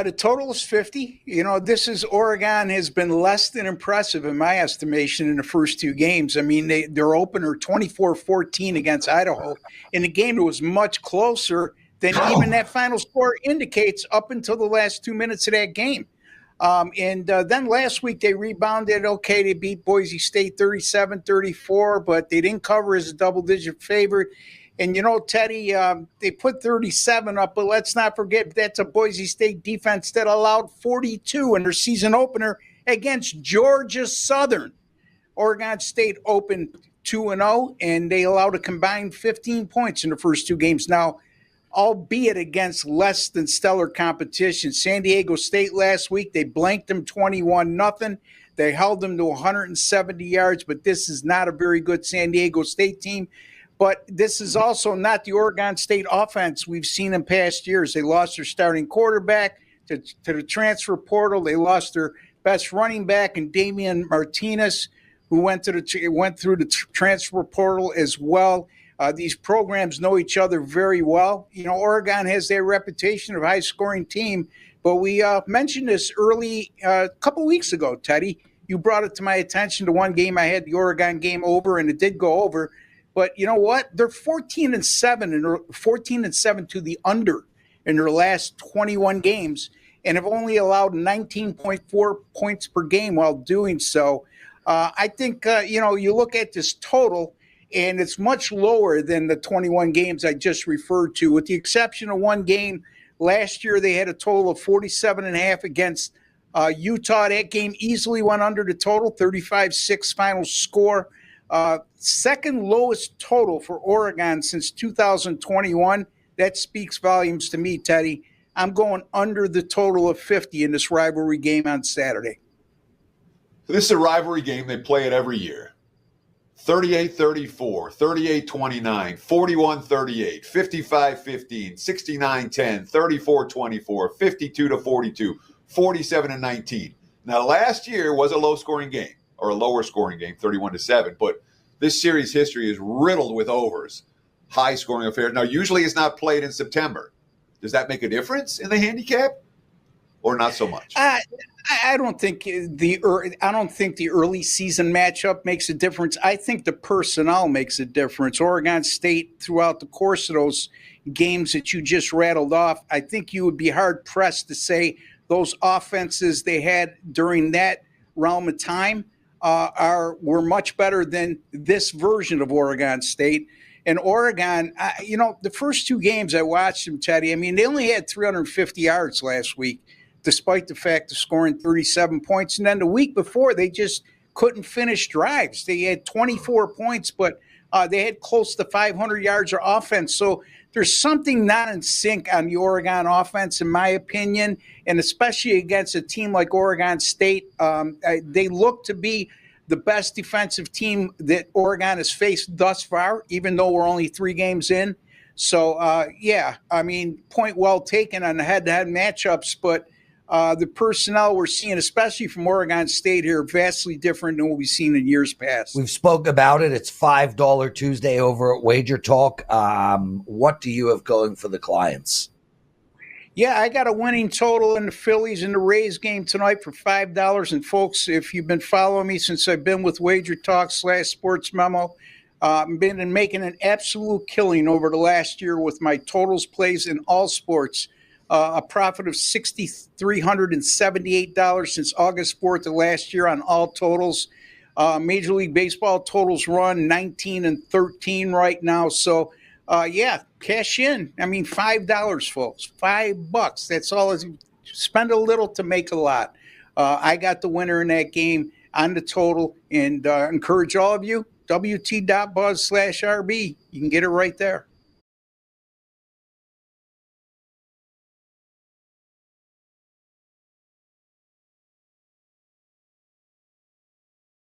The total is 50. This is Oregon has been less than impressive in my estimation in the first two games. I mean, their opener 24-14 against Idaho in a game that was much closer than even that final score indicates up until the last 2 minutes of that game. And then last week they rebounded. Okay, they beat Boise State 37-34, but they didn't cover as a double-digit favorite. And, Teddy, they put 37 up, but let's not forget that's a Boise State defense that allowed 42 in their season opener against Georgia Southern. Oregon State opened 2-0, and they allowed a combined 15 points in the first two games. Now, albeit against less than stellar competition. San Diego State last week, they blanked them 21-0. They held them to 170 yards, but this is not a very good San Diego State team. But this is also not the Oregon State offense we've seen in past years. They lost their starting quarterback to the transfer portal. They lost their best running back in Damian Martinez, who went through the transfer portal as well. These programs know each other very well. Oregon has their reputation of high-scoring team, but we mentioned this early a couple weeks ago, Teddy. You brought it to my attention. The one game I had the Oregon game over, and it did go over. But you know what? They're 14-7 and 14-7 to the under in their last 21 games, and have only allowed 19.4 points per game while doing so. I think you look at this total, and it's much lower than the 21 games I just referred to, with the exception of one game. Last year they had a total of 47.5 against Utah. That game easily went under the total, 35-6 final score. Second lowest total for Oregon since 2021. That speaks volumes to me, Teddy. I'm going under the total of 50 in this rivalry game on Saturday. This is a rivalry game. They play it every year. 38-34, 38-29, 41-38, 55-15, 69-10, 34-24, 52-42, 47-19. Now, last year was a low-scoring game, or a lower-scoring game, 31-7. But this series history is riddled with overs, high-scoring affairs. Now, usually it's not played in September. Does that make a difference in the handicap, or not so much? I don't think the early season matchup makes a difference. I think the personnel makes a difference. Oregon State, throughout the course of those games that you just rattled off, I think you would be hard pressed to say those offenses they had during that realm of time were much better than this version of Oregon State. And Oregon, the first two games I watched them, Teddy, I mean, they only had 350 yards last week, despite the fact of scoring 37 points. And then the week before, they just couldn't finish drives. They had 24 points, but they had close to 500 yards of offense. So there's something not in sync on the Oregon offense, in my opinion, and especially against a team like Oregon State. They look to be the best defensive team that Oregon has faced thus far, even though we're only 3 games in. So, point well taken on the head-to-head matchups, but the personnel we're seeing, especially from Oregon State here, vastly different than what we've seen in years past. We've spoke about it. It's $5 Tuesday over at Wager Talk. What do you have going for the clients? Yeah, I got a winning total in the Phillies and the Rays game tonight for $5. And folks, if you've been following me since I've been with Wager Talk / Sports Memo, I've been making an absolute killing over the last year with my totals plays in all sports. A profit of $6,378 since August 4th of last year on all totals. Major League Baseball totals run 19-13 right now. So, cash in. I mean, $5, folks. $5. That's all. Spend a little to make a lot. I got the winner in that game on the total, and encourage all of you, WT.buzz/RB. You can get it right there.